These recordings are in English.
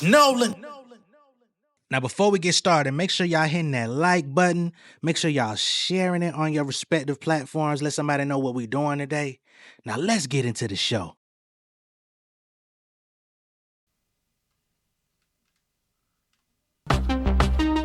J Nolan. Now, before we get started, make sure y'all hitting that like button. Make sure y'all sharing it on your respective platforms. Let somebody know what we're doing today. Now, let's get into the show.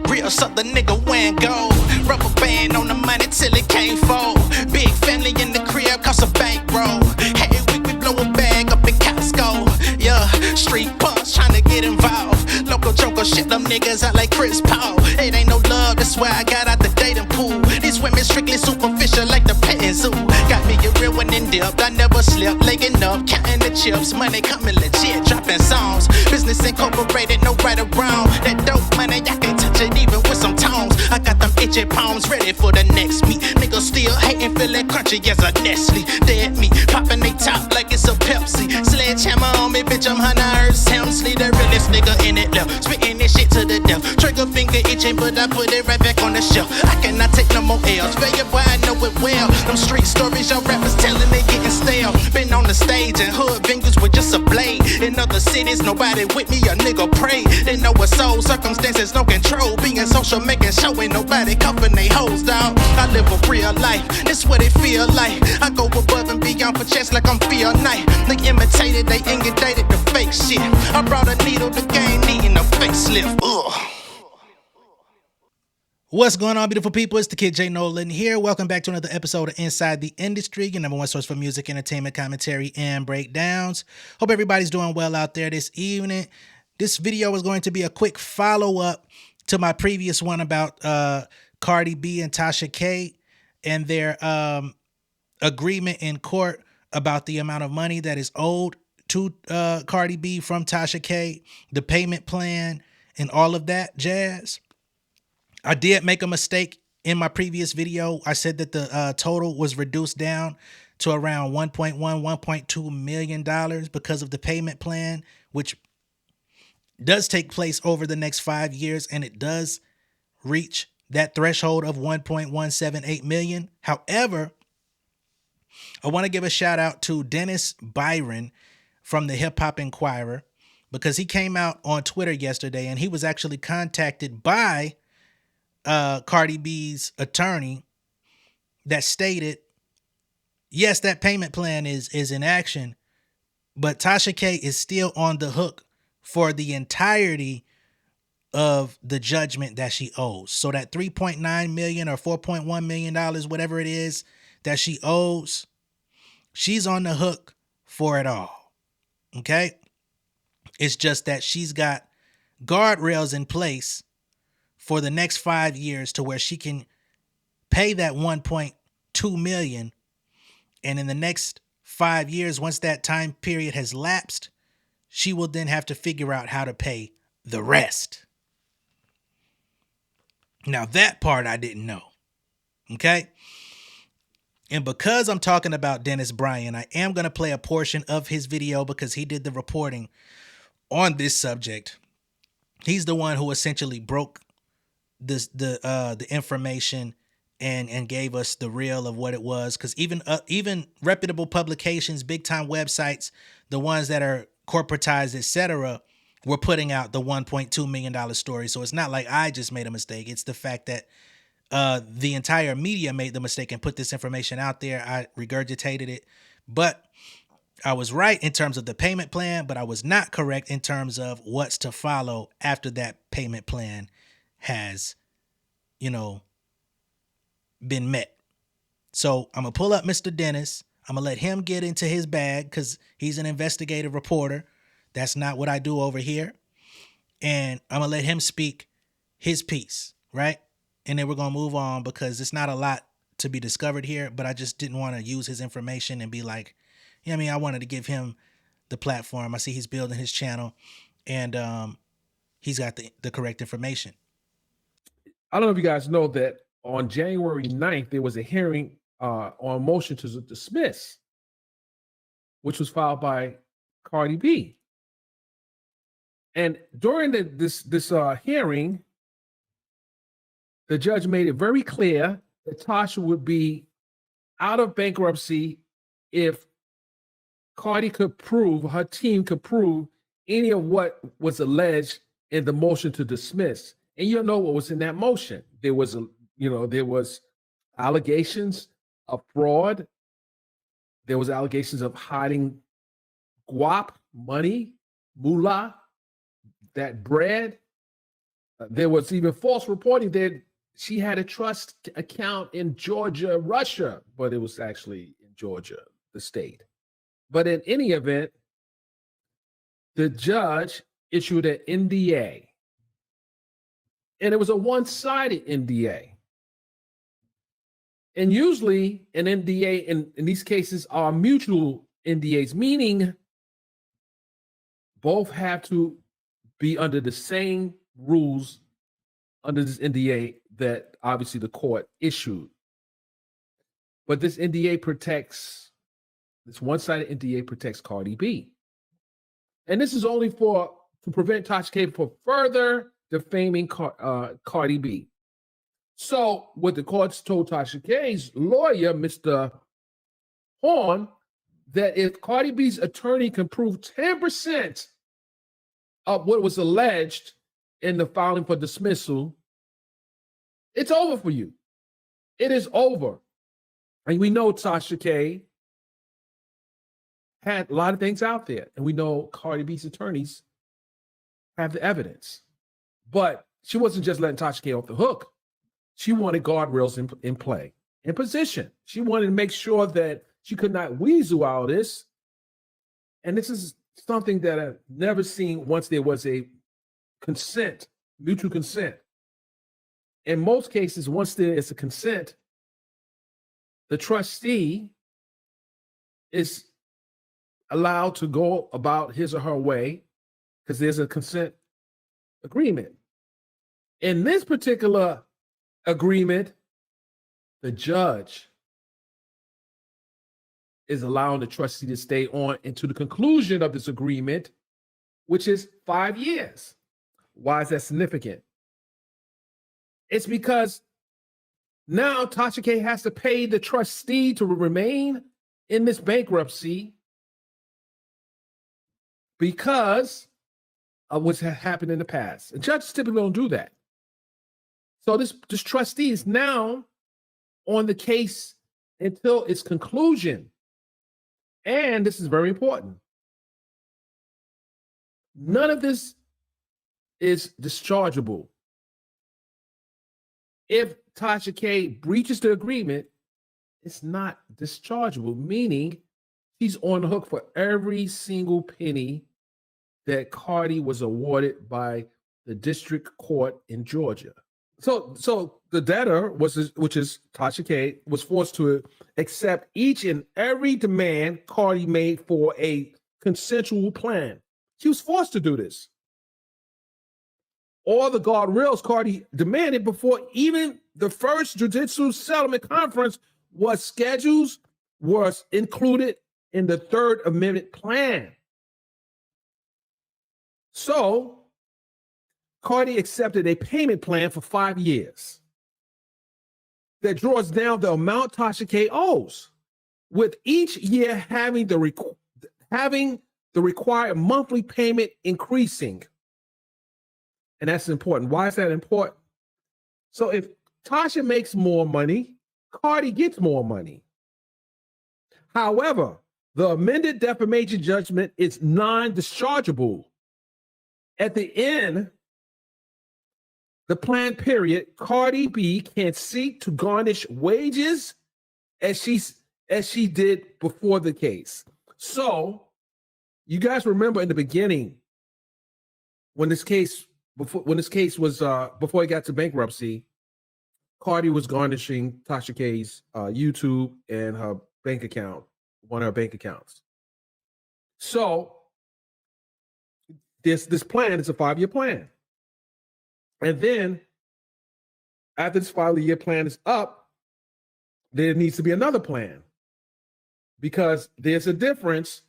Real something nigga when go. Rubber band on the money till it can't fold. Big family in the crib, cost a bankroll. Hey, we blow a bag up in Costco. Yeah, street punks trying to get involved. Local joker shit them niggas out like Chris Paul. It ain't no love, that's why I got out the dating pool. These women strictly superficial like the petting zoo. Got me a real one in depth, I never slept. Legging up, counting the chips, money coming legit, dropping songs. Business incorporated, no right or wrong. That dope money, I can't touch it even with some tones. I got them itchy palms ready for the next meet. Niggas still hating, feeling crunchy as a Nestle. Dead meat, popping they top like it's a Pepsi. Sledgehammer on me, bitch, I'm Hunter Hearst Helmsley, the realest nigga in it left. Spitting this shit to the death. Trigger finger itching, but I put it right back on the shelf. I cannot take no more L's. Failure, boy, I know it well. Them street stories y'all rappers telling, they getting stale. Been on the stage and hood venues with just a blade. In other cities, nobody with me, a nigga pray. They know what soul, circumstances, no control. Being social, making show, ain't nobody cuffing they hoes, dawg. I live a real life, this what it feel like. I go above and beyond for checks like I'm Phil Knight. They imitated, they inundated the fake shit. I brought a needle to game, needing a facelift. Ugh. What's going on, beautiful people? It's the kid J Nolan here. Welcome back to another episode of Inside the Industry, your number one source for music, entertainment, commentary, and breakdowns. Hope everybody's doing well out there this evening. This video is going to be a quick follow-up to my previous one about Cardi B and Tasha K and their agreement in court about the amount of money that is owed to Cardi B from Tasha K, the payment plan, and all of that jazz. I did make a mistake in my previous video. I said that the total was reduced down to around $1.2 million because of the payment plan, which does take place over the next 5 years, and it does reach that threshold of 1.178 million. However, I want to give a shout out to Dennis Byron from the Hip Hop Inquirer, because he came out on Twitter yesterday and he was actually contacted by Cardi B's attorney that stated, yes, that payment plan is in action, but Tasha K is still on the hook for the entirety of the judgment that she owes. So that $3.9 million or $4.1 million, whatever it is that she owes, she's on the hook for it all. Okay? It's just that she's got guardrails in place for the next 5 years to where she can pay that 1.2 million. And in the next 5 years, once that time period has lapsed, she will then have to figure out how to pay the rest. Now that part I didn't know. Okay. And because I'm talking about Dennis Bryan, I am going to play a portion of his video because he did the reporting on this subject. He's the one who essentially broke the information and gave us the real of what it was, because even reputable publications, big time websites, the ones that are corporatized, etc., were putting out the $1.2 million story. So it's not like I just made a mistake. It's the fact that the entire media made the mistake and put this information out there. I regurgitated it, but I was right in terms of the payment plan, but I was not correct in terms of what's to follow after that payment plan has, been met. So I'm going to pull up Mr. Dennis. I'm going to let him get into his bag because he's an investigative reporter. That's not what I do over here. And I'm going to let him speak his piece, right? And then we're going to move on because it's not a lot to be discovered here, but I just didn't want to use his information and be like, I wanted to give him the platform. I see he's building his channel and he's got the correct information. I don't know if you guys know that on January 9th, there was a hearing on motion to dismiss, which was filed by Cardi B. And during this hearing, the judge made it very clear that Tasha would be out of bankruptcy if Cardi could prove, her team could prove any of what was alleged in the motion to dismiss. And you know what was in that motion. There was allegations of fraud. There was allegations of hiding guap, money, moolah, that bread. There was even false reporting that she had a trust account in Georgia, Russia, but it was actually in Georgia, the state. But in any event, the judge issued an NDA. And it was a one-sided NDA. And usually an NDA in these cases are mutual NDAs, meaning both have to be under the same rules under this NDA that obviously the court issued. But this one-sided NDA protects Cardi B. And this is only to prevent Tasha K from further defaming Cardi B. So what the courts told Tasha K's lawyer, Mr. Horn, that if Cardi B's attorney can prove 10% of what was alleged in the filing for dismissal, it's over for you. It is over. And we know Tasha K had a lot of things out there. And we know Cardi B's attorneys have the evidence. But she wasn't just letting Tasha K off the hook. She wanted guardrails in play, in position. She wanted to make sure that she could not weasel out of this. And this is something that I've never seen once there was a consent, mutual consent. In most cases, once there is a consent, the trustee is allowed to go about his or her way because there's a consent agreement. In this particular agreement, the judge is allowing the trustee to stay on into the conclusion of this agreement, which is 5 years. Why is that significant? It's because now Tasha K has to pay the trustee to remain in this bankruptcy because of what's happened in the past. And judges typically don't do that. So this trustee is now on the case until its conclusion. And this is very important. None of this is dischargeable. If Tasha K breaches the agreement, it's not dischargeable, meaning she's on the hook for every single penny that Cardi was awarded by the district court in Georgia. So the debtor, which is Tasha K, was forced to accept each and every demand Cardi made for a consensual plan. She was forced to do this. All the guardrails Cardi demanded before even the first judicial settlement conference was included in the Third Amendment plan. So Cardi accepted a payment plan for 5 years that draws down the amount Tasha K owes, with each year having the required monthly payment increasing. And that's important. Why is that important? So if Tasha makes more money, Cardi gets more money. However, the amended defamation judgment is non-dischargeable. At the end, the planned period, Cardi B can seek to garnish wages as she did before the case. So you guys remember in the beginning when this case was before it got to bankruptcy, Cardi was garnishing Tasha K's YouTube and her bank account, one of her bank accounts. So this plan is a 5-year plan. And then after this 5-year plan is up, there needs to be another plan because there's a difference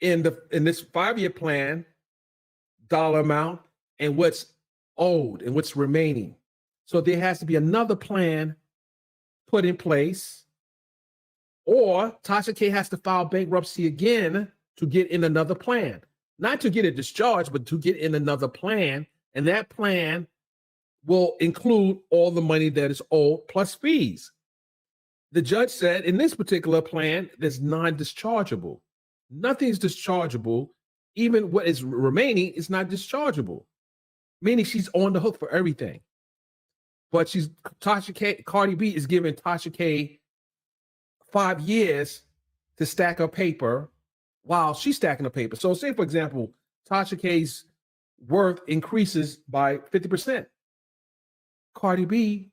in this 5-year plan dollar amount and what's owed and what's remaining. So there has to be another plan put in place, or Tasha K has to file bankruptcy again to get in another plan. not to get it discharged, but to get in another plan. And that plan will include all the money that is owed plus fees. The judge said in this particular plan, there's non-dischargeable. Nothing is dischargeable. Even what is remaining is not dischargeable, meaning she's on the hook for everything. But Tasha K, Cardi B is giving Tasha K 5 years to stack her paper while she's stacking the paper. So say, for example, Tasha K's worth increases by 50%. Cardi B,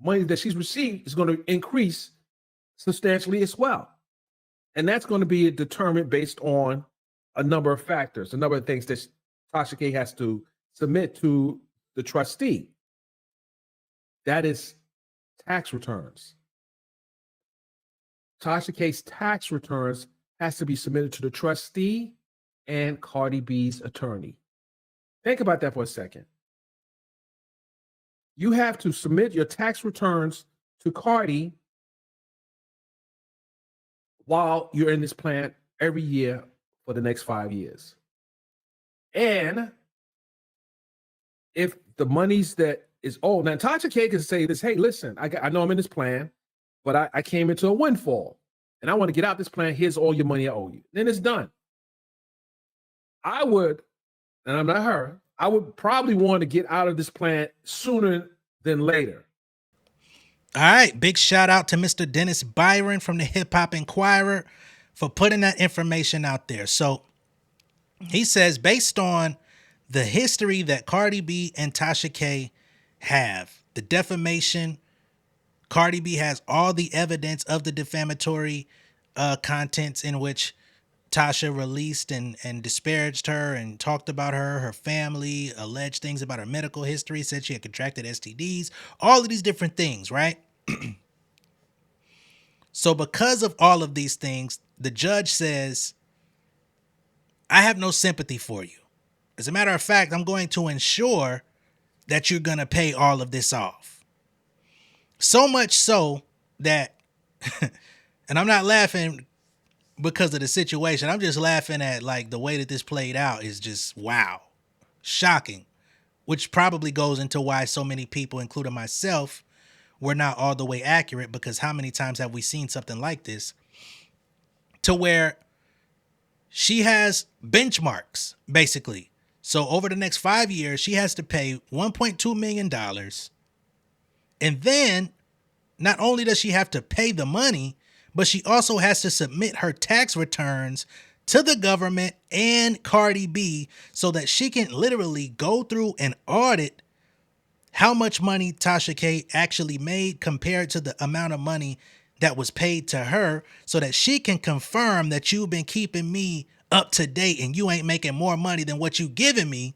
money that she's received is going to increase substantially as well. And that's going to be determined based on a number of factors, a number of things that Tasha K has to submit to the trustee. That is tax returns. Tasha K's tax returns has to be submitted to the trustee and Cardi B's attorney. Think about that for a second. You have to submit your tax returns to Cardi while you're in this plan every year for the next 5 years. And if the monies that is owed, now Tasha K can say this, hey, listen, I know I'm in this plan, but I came into a windfall and I want to get out this plan. Here's all your money I owe you. Then it's done. I would, and I'm not her, I would probably want to get out of this plan sooner than later. All right. Big shout out to Mr. Dennis Byron from the Hip Hop Inquirer for putting that information out there. So he says, based on the history that Cardi B and Tasha K have, the defamation, Cardi B has all the evidence of the defamatory contents in which Tasha released and disparaged her and talked about her family, alleged things about her medical history, said she had contracted STDs, all of these different things, right? So because of all of these things, the judge says, I have no sympathy for you. As a matter of fact, I'm going to ensure that you're going to pay all of this off. So much so that, and I'm not laughing because of the situation. I'm just laughing at like the way that this played out is just wow, shocking, which probably goes into why so many people, including myself, were not all the way accurate, because how many times have we seen something like this to where she has benchmarks basically. So over the next 5 years, she has to pay $1.2 million. And then not only does she have to pay the money, but she also has to submit her tax returns to the government and Cardi B so that she can literally go through and audit how much money Tasha K actually made compared to the amount of money that was paid to her, so that she can confirm that you've been keeping me up to date and you ain't making more money than what you giving me,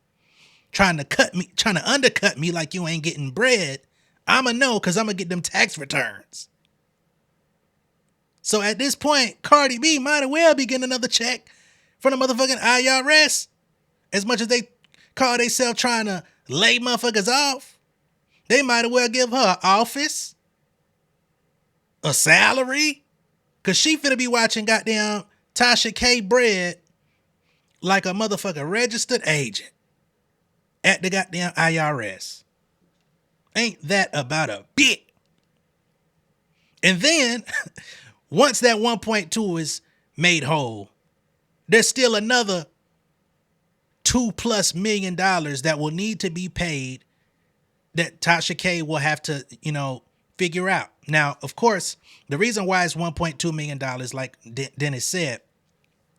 trying to undercut me like you ain't getting bread. I'ma know because I'm gonna get them tax returns. So at this point, Cardi B might as well be getting another check from the motherfucking IRS. As much as they call themselves trying to lay motherfuckers off, they might as well give her an office, a salary, because she finna be watching goddamn Tasha K bread like a motherfucking registered agent at the goddamn IRS. Ain't that about a bit? And then once that 1.2 is made whole, there's still another $2+ million that will need to be paid that Tasha K will have to, figure out. Now, of course, the reason why it's $1.2 million, like Dennis said,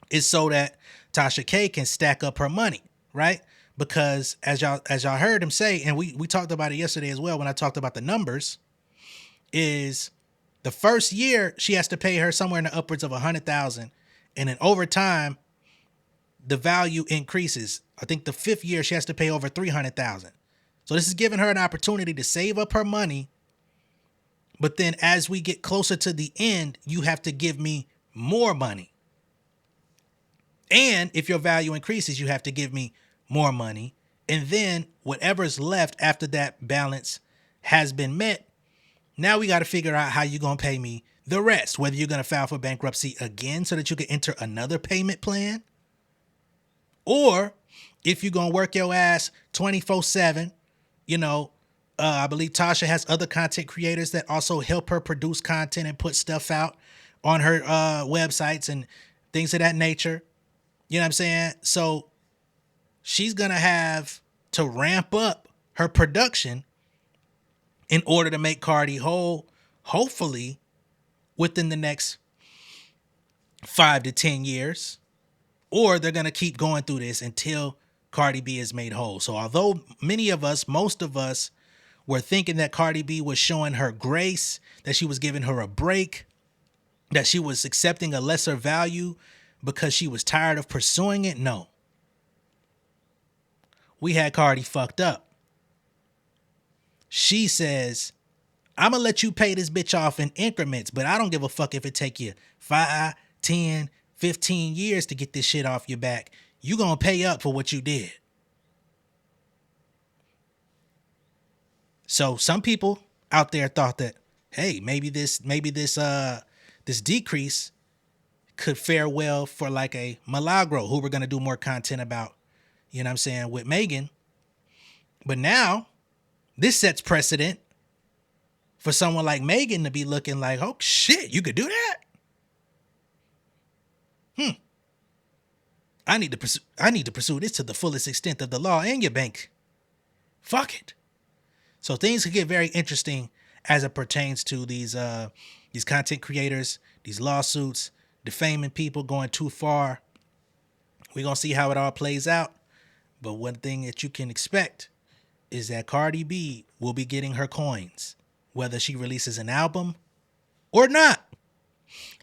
is so that Tasha K can stack up her money, right? Because as y'all heard him say, and we talked about it yesterday as well when I talked about the numbers, is the first year she has to pay her somewhere in the upwards of $100,000, and then over time the value increases. I think the 5th year she has to pay over $300,000. So this is giving her an opportunity to save up her money. But then as we get closer to the end, you have to give me more money. And if your value increases, you have to give me more money. And then whatever's left after that balance has been met, now we got to figure out how you're going to pay me the rest, whether you're going to file for bankruptcy again so that you can enter another payment plan, Or if you're going to work your ass 24/7, you know, I believe Tasha has other content creators that also help her produce content and put stuff out on her websites and things of that nature. You know what I'm saying? So she's going to have to ramp up her production in order to make Cardi whole, hopefully within the next 5 to 10 years. Or they're going to keep going through this until Cardi B is made whole. So although many of us, most of us, were thinking that Cardi B was showing her grace, that she was giving her a break, that she was accepting a lesser value because she was tired of pursuing it, no. We had Cardi fucked up. She says, I'm going to let you pay this bitch off in increments, but I don't give a fuck if it take you 5, 10, 15 years to get this shit off your back. You going to pay up for what you did. So some people out there thought that, hey, maybe this decrease could fare well for like a Milagro, who we're going to do more content about, you know what I'm saying, with Megan. But now this sets precedent for someone like Megan to be looking like, oh shit, you could do that? I need to pursue this to the fullest extent of the law and your bank. Fuck it. So things could get very interesting as it pertains to these content creators, these lawsuits, defaming people, going too far. We're going to see how it all plays out. But one thing that you can expect is that Cardi B will be getting her coins, whether she releases an album or not.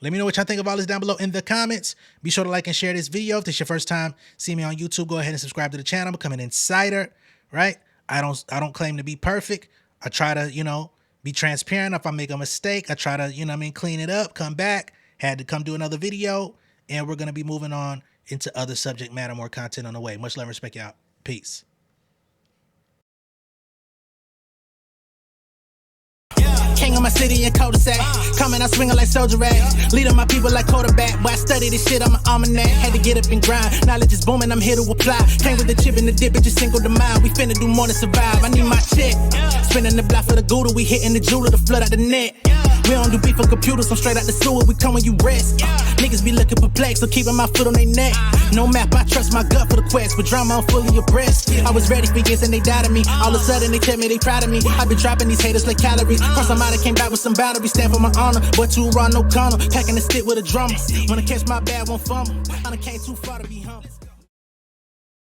Let me know what y'all think of all this down below in the comments. Be sure to like and share this video. If this is your first time seeing me on YouTube, go ahead and subscribe to the channel. Become an insider, right? I don't claim to be perfect. I try to, be transparent. If I make a mistake, I try to, clean it up, come back. Had to come do another video, and we're going to be moving on into other subject matter, more content on the way. Much love and respect, y'all. Peace. King of my city and cul-de-sac. Coming out swinging like soldier rag. Leading my people like quarterback. Boy, I study this shit, I'm an almanac. Had to get up and grind. Knowledge is booming, I'm here to apply. Came with the chip and the dip, it just single the mind. We finna do more than survive. I need my check. Spinning the block for the Gouda. We hitting the jeweler to flood out the net. We don't do beef on computers, I'm straight out the sewer. We come when you rest. Niggas be looking perplexed, so keeping my foot on their neck. No map, I trust my gut for the quest. But drama, I'm fully abreast. I was ready for years and they doubted me. All of a sudden they tell me they proud of me. I been dropping these haters like calories. Cross them out, I came back with some boundaries. Stand for my honor, but too raw, no corner. Packing the stick with a drummer. Wanna catch my bad, won't fumble. I done came too far to be humble.